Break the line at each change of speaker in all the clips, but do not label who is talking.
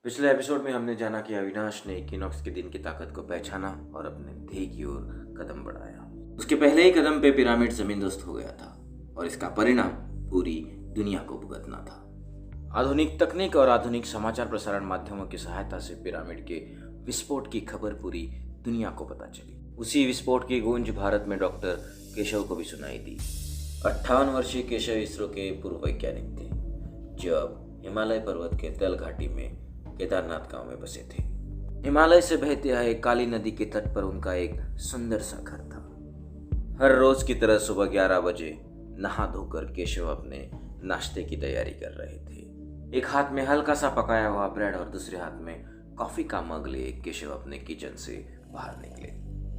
पिछले एपिसोड में हमने जाना कि अविनाश ने इक्विनॉक्स के दिन की ताकत को पहचाना और अपने ध्येय की ओर कदम बढ़ाया। उसके पहले ही कदम पे पिरामिड जमींदोस्त हो गया था और इसका परिणाम पूरी दुनिया को भुगतना था। आधुनिक तकनीक और आधुनिक समाचार प्रसारण माध्यमों की सहायता से पिरामिड के विस्फोट की खबर पूरी दुनिया को पता चली। उसी विस्फोट की गूंज भारत में डॉक्टर केशव को भी सुनाई दी। 58 वर्षीय केशव इसरो के पूर्व वैज्ञानिक थे जो अब हिमालय पर्वत के तल घाटी में केदारनाथ गांव में बसे थे। हिमालय से बहते आए काली नदी के तट पर उनका एक सुंदर सा घर था। हर रोज की तरह सुबह 11 बजे नहा धोकर केशव अपने नाश्ते की तैयारी कर रहे थे। एक हाथ में हल्का सा पकाया हुआ ब्रेड और दूसरे हाथ में कॉफी का मग लिए केशव अपने किचन से बाहर निकले।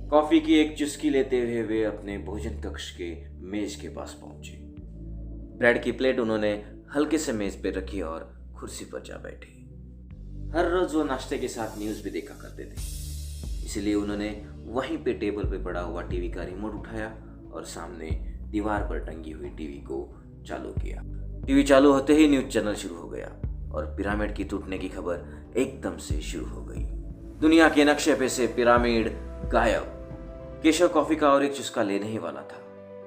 कॉफी की एक चुस्की लेते हुए वे अपने भोजन कक्ष के मेज के पास पहुंचे। ब्रेड की प्लेट उन्होंने हल्के से मेज पर रखी और कुर्सी पर जा बैठे। हर रोज वो नाश्ते के साथ न्यूज भी देखा करते थे, इसलिए उन्होंने वहीं पे टेबल पे पड़ा हुआ टीवी का रिमोट उठाया और सामने दीवार पर टंगी हुई टीवी को चालू किया। टीवी चालू होते ही न्यूज चैनल शुरू हो गया और पिरामिड की टूटने की खबर एकदम से शुरू हो गई। दुनिया के नक्शे पे से पिरामिड गायब। केशव कॉफी का और एक चुस्का लेने ही वाला था,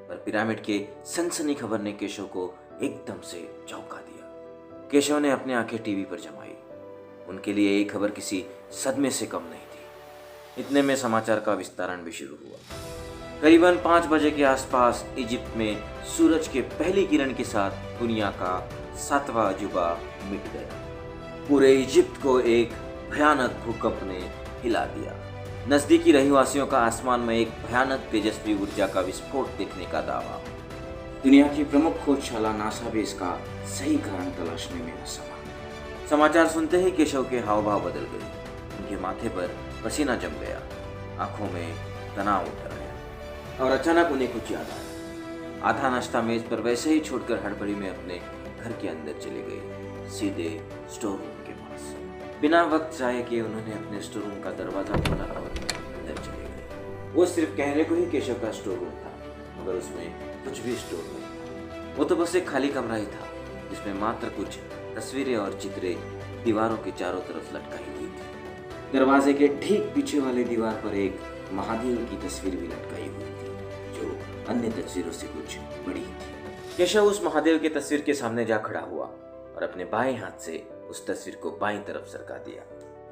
पर पिरामिड के सनसनी खबर ने केशव को एकदम से चौंका दिया। केशव ने अपनी आंखें टीवी पर जमाई। उनके लिए ये खबर किसी सदमे से कम नहीं थी। इतने में समाचार का विस्तारण भी शुरू हुआ। करीबन 5 बजे के आसपास इजिप्ट में सूरज के पहली किरण के साथ दुनिया का 7वां अजूबा मिट गया। पूरे इजिप्ट को एक भयानक भूकंप ने हिला दिया। नजदीकी रहवासियों का आसमान में एक भयानक तेजस्वी ऊर्जा का विस्फोट देखने का दावा। दुनिया की प्रमुख खोजशाला नासा भी इसका सही कारण तलाशने में असमर्थ। समाचार सुनते ही केशव के हाव भाव बदल गए। उनके माथे पर पसीना जम गया, आंखों में तनाव उतर आया और अचानक उन्हें कुछ याद आया। आधा नाश्ता मेज पर वैसे ही छोड़कर हड़बड़ी में अपने घर के अंदर चले गए, सीधे स्टोर रूम के पास। बिना वक्त जाए कि उन्होंने अपने स्टोर रूम का दरवाजा खोला और अंदर चले गए। वो सिर्फ कहने को ही केशव का स्टोर रूम था, मगर उसमें कुछ भी स्टोर नहीं था। वो तो बस एक खाली कमरा ही था जिसमें मात्र कुछ तस्वीरें और चित्रें दीवारों के चारों तरफ लटकाई हुई थी। दरवाजे के ठीक पीछे वाले दीवार पर एक महादेव की तस्वीर भी लटकाई हुई थी जो अन्य तस्वीरों से कुछ बड़ी थी। केशव उस महादेव की तस्वीर के सामने जा खड़ा हुआ और अपने बाएं हाथ से उस तस्वीर को बाईं तरफ सरका दिया।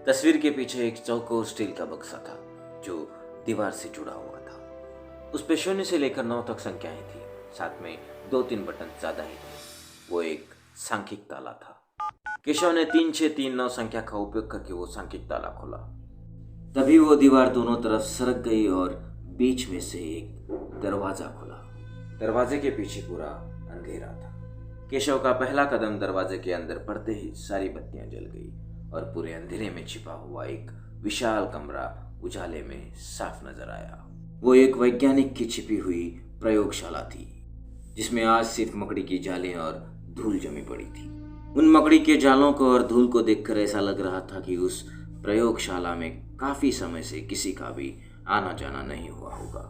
तस्वीर के पीछे एक चौकोर स्टील का बक्सा था जो दीवार से जुड़ा हुआ था। उस पे 0 से लेकर 9 तक संख्याएं थी, साथ में 2-3 बटन ज्यादा ही थे। वो एक सांख्यिक ताला था। केशव ने 3639 संख्या का उपयोग करके वो सांख्यिक ताला खोला। तभी वो दीवार दोनों तरफ सरक गई और बीच में से एक दरवाजा खुला। दरवाजे के पीछे पूरा अंधेरा था। केशव का पहला कदम दरवाजे के अंदर पड़ते ही सारी बत्तियां जल गई और पूरे अंधेरे में छिपा हुआ एक विशाल कमरा उजाले में साफ नजर आया। वो एक वैज्ञानिक की छिपी हुई प्रयोगशाला थी जिसमें आज सिर्फ मकड़ी की जालें और धूल जमी पड़ी थी। उन मकड़ी के जालों को और धूल को देखकर ऐसा लग रहा था कि उस प्रयोगशाला में काफी समय से किसी का भी आना जाना नहीं हुआ होगा।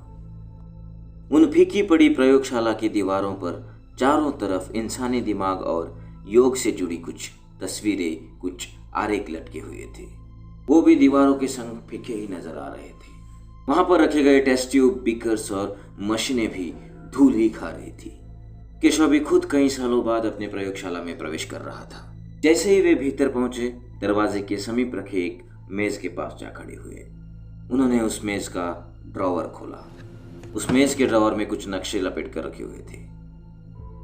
उन फीकी पड़ी प्रयोगशाला की दीवारों पर चारों तरफ इंसानी दिमाग और योग से जुड़ी कुछ तस्वीरें, कुछ आरेख लटके हुए थे। वो भी दीवारों के संग फीके ही नजर आ रहे थे। वहां पर रखे गए टेस्ट ट्यूब, बीकर्स और मशीनें भी धूल ही खा रही थी। केशव भी खुद कई सालों बाद अपने प्रयोगशाला में प्रवेश कर रहा था। जैसे ही वे भीतर पहुंचे, दरवाजे के समीप रखे एक मेज के पास जा खड़े हुए। उन्होंने उस मेज का ड्रॉवर खोला। उस मेज के ड्रॉवर में कुछ नक्शे लपेट कर रखे हुए थे।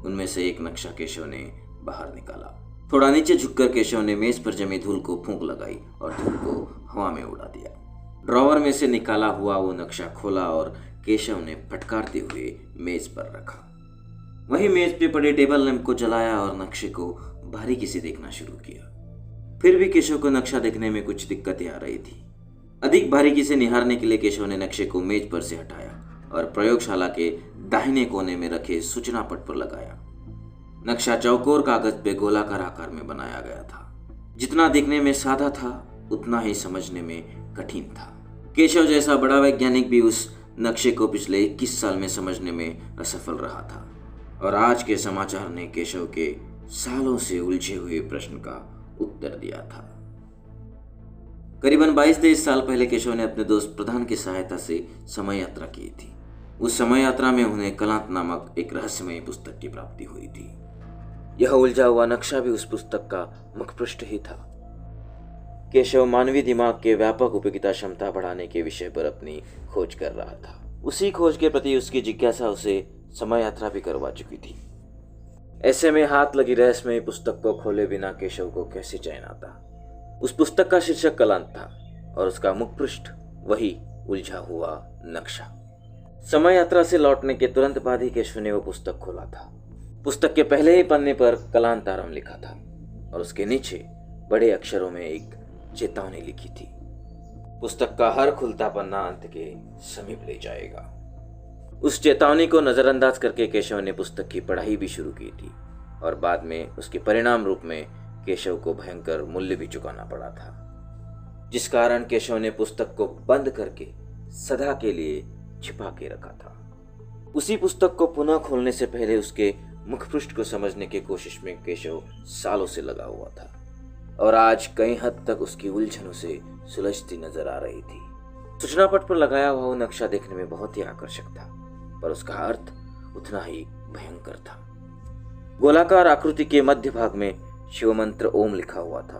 उनमें से एक नक्शा केशव ने बाहर निकाला। थोड़ा नीचे झुककर केशव ने मेज पर जमी धूल को फूंक लगाई और धूल को हवा में उड़ा दिया। ड्रॉवर में से निकाला हुआ वो नक्शा खोला और केशव ने फटकारते हुए मेज पर रखा। वही मेज पे पड़े टेबल लैंप को जलाया और नक्शे को बारीकी से देखना शुरू किया। फिर भी केशव को नक्शा देखने में कुछ दिक्कतें आ रही थी। अधिक बारीकी से निहारने के लिए केशव ने नक्शे को मेज पर से हटाया और प्रयोगशाला के दाहिने कोने में रखे सूचना पट पर लगाया। नक्शा चौकोर कागज पे गोलाकार आकार में बनाया गया था। जितना दिखने में सादा था उतना ही समझने में कठिन था। केशव जैसा बड़ा वैज्ञानिक भी उस नक्शे को पिछले 21 साल में समझने में असफल रहा था और आज के समाचार ने केशव के सालों से उलझे हुए प्रश्न का उत्तर दिया था। करीबन 22-23 साल पहले केशव ने अपने दोस्त प्रधान की सहायता से समय यात्रा की थी। उस समय यात्रा में उन्हें कलांत नामक एक रहस्यमयी पुस्तक की प्राप्ति हुई थी। यह उलझा हुआ नक्शा भी उस पुस्तक का मुखपृष्ठ ही था। केशव मानवीय दिमाग के व्यापक उपयोगिता क्षमता बढ़ाने के विषय पर अपनी खोज कर रहा था। उसी खोज के प्रति उसकी जिज्ञासा उसे समय यात्रा भी करवा चुकी थी। ऐसे में हाथ लगी रहस्यमयी पुस्तक को खोले बिना केशव को कैसे चैन आता। उस पुस्तक का शीर्षक कलांत था और उसका मुखपृष्ठ वही उलझा हुआ नक्शा। समय यात्रा से लौटने के तुरंत बाद ही केशव ने वो पुस्तक खोला था। पुस्तक के पहले ही पन्ने पर कलांतारम लिखा था और उसके नीचे बड़े अक्षरों में एक चेतावनी लिखी थी। पुस्तक का हर खुलता पन्ना अंत के समीप ले जाएगा। उस चेतावनी को नजरअंदाज करके केशव ने पुस्तक की पढ़ाई भी शुरू की थी और बाद में उसके परिणाम रूप में केशव को भयंकर मूल्य भी चुकाना पड़ा था, जिस कारण केशव ने पुस्तक को बंद करके सदा के लिए छिपा के रखा था। उसी पुस्तक को पुनः खोलने से पहले उसके मुखपृष्ठ को समझने की कोशिश में केशव सालों से लगा हुआ था और आज कई हद तक उसकी उलझन उसे सुलझती नजर आ रही थी। सूचना पट पर लगाया हुआ वो नक्शा देखने में बहुत ही आकर्षक था, पर उसका अर्थ उतना ही भयंकर था। गोलाकार आकृति के मध्य भाग में शिव मंत्र ओम लिखा हुआ था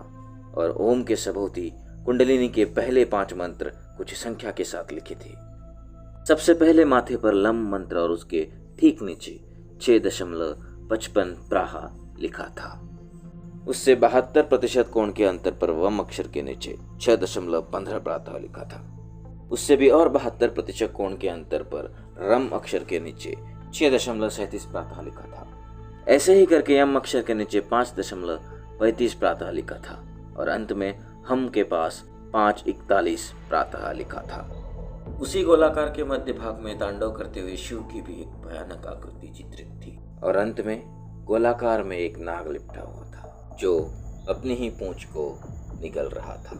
और ओम के सबूती कुंडलिनी के पहले 5 मंत्र कुछ संख्या के साथ लिखे थे। सबसे पहले माथे पर लम मंत्र और उसके ठीक नीचे 6.55 प्राहा लिखा था। उससे 72% कोण के अंतर पर वम अक्षर के नीचे 6.15 प्रातः लिखा था। उससे भी और 72% कोण के अंतर पर रम अक्षर के नीचे 6.37 प्रातः लिखा था। ऐसे ही करके यम अक्षर के नीचे 5.35 प्रातः लिखा था और अंत में हम के पास 5:41 प्रातः लिखा था। उसी गोलाकार के मध्य भाग में तांडव करते हुए शिव की भी एक भयानक आकृति चित्रित थी और अंत में गोलाकार में एक नाग लिपटा हुआ था जो अपनी ही पूंछ को निगल रहा था।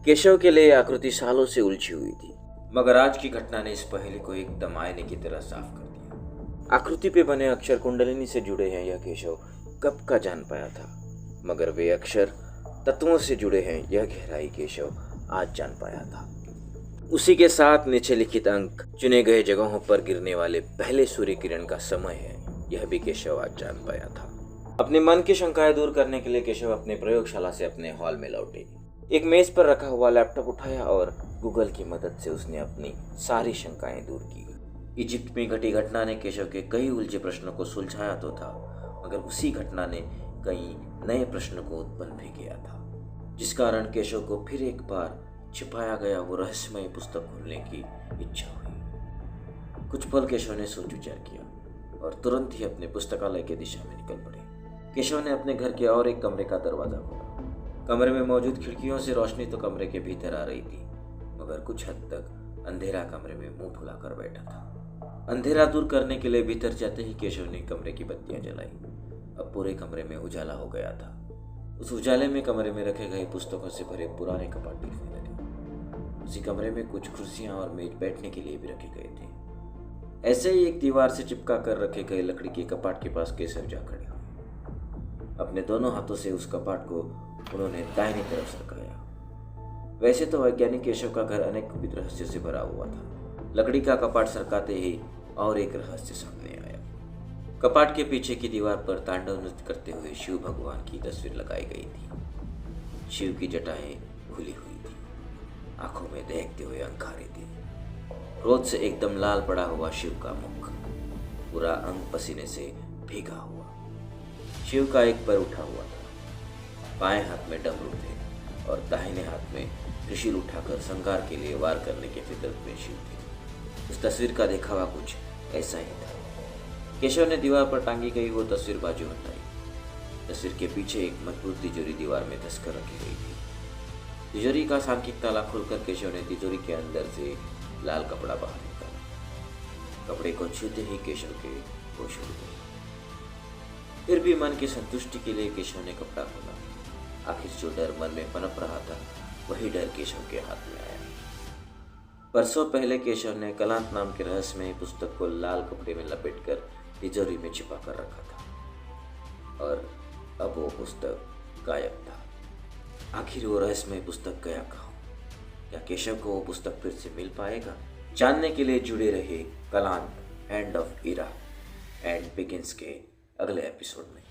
केशव के लिए आकृति सालों से उलझी हुई थी, मगर आज की घटना ने इस पहेली को एकदम आईने की तरह साफ कर दिया। आकृति पे बने अक्षर कुंडलिनी से जुड़े हैं यह केशव कब का जान पाया था, मगर वे अक्षर तत्वों से जुड़े हैं यह गहराई केशव आज जान पाया था। उसी के साथ नीचे लिखित अंक चुने गए जगहों पर गिरने वाले पहले सूर्य किरण का समय है, यह भी केशव आज जान पाया था। अपने मन की शंकाएं दूर करने के लिए केशव अपने प्रयोगशाला से अपने हॉल में लौटे। एक मेज पर रखा हुआ लैपटॉप उठाया और गूगल की मदद से उसने अपनी सारी शंकाएं दूर की। इजिप्ट में घटी घटना ने केशव के कई उलझे प्रश्नों को सुलझाया तो था, मगर उसी घटना ने कई नए प्रश्नों को उत्पन्न भी किया था, जिस कारण केशव को फिर एक बार छिपाया गया वो रहस्यमय पुस्तक खोलने की इच्छा हुई। कुछ पल केशव ने सोच विचार किया और तुरंत ही अपने पुस्तकालय की दिशा में निकल पड़े। केशव ने अपने घर के और एक कमरे का दरवाजा खोला। कमरे में मौजूद खिड़कियों से रोशनी तो कमरे के भीतर आ रही थी, मगर कुछ हद तक अंधेरा कमरे में मुंह फुलाकर बैठा था। अंधेरा दूर करने के लिए भीतर जाते ही केशव ने कमरे की बत्तियां जलाई। अब पूरे कमरे में उजाला हो गया था। उस उजाले में कमरे में रखे गए पुस्तकों से भरे पुराने कपाट दिखने लगे। उसी कमरे में कुछ कुर्सियां और मेज बैठने के लिए भी रखे गए थे। ऐसे ही एक दीवार से चिपका कर रखे गए लकड़ी के कपाट के पास केशव जा खड़े हुए। अपने दोनों हाथों से उस कपाट को उन्होंने दाहिनी तरफ सरकाया। वैसे तो वैज्ञानिक केशव का घर अनेक गुप्त रहस्यों से भरा हुआ था। लकड़ी का कपाट सरकाते ही और एक रहस्य सामने आया। कपाट के पीछे की दीवार पर तांडव नृत्य करते हुए शिव भगवान की तस्वीर लगाई गई थी। शिव की जटाएं खुली हुई थी, आंखों में देखते हुए अंगारे थे। क्रोध से एकदम लाल पड़ा हुआ शिव का मुख, पूरा अंग पसीने से भीगा हुआ। शिव का एक पैर उठा हुआ था, बाएं हाथ में डमरू थे और दाहिने हाथ में त्रिशूल उठाकर संहार के लिए वार करने के फितरत में शिव थे। उस तस्वीर का दिखावा कुछ ऐसा ही था। केशव ने दीवार पर टांगी गई वो तस्वीर बाजू हटाई। तस्वीर के पीछे एक मजबूत तिजोरी दीवार में धंसकर रखी गई थी। तिजोरी का सांख्यिक ताला खोलकर केशव ने तिजोरी के अंदर से लाल कपड़ा बाहर निकाला। कपड़े को छूते ही केशव के होश उड़ गए। फिर भी मन की संतुष्टि के लिए केशव ने कपड़ा खोला। आखिर जो डर मन में पनप रहा था वही डर केशव के हाथ में आया। बरसों पहले केशव ने कलांत नाम के रहस्यमय पुस्तक को लाल कपड़े में लपेटकर तिजोरी में छिपा कर रखा था और अब वो पुस्तक गायब था। आखिर वो रहस्यमय पुस्तक गया कहाँ? क्या केशव को वो पुस्तक फिर से मिल पाएगा? जानने के लिए जुड़े रहे कलांत end of era and begins के अगले एपिसोड में।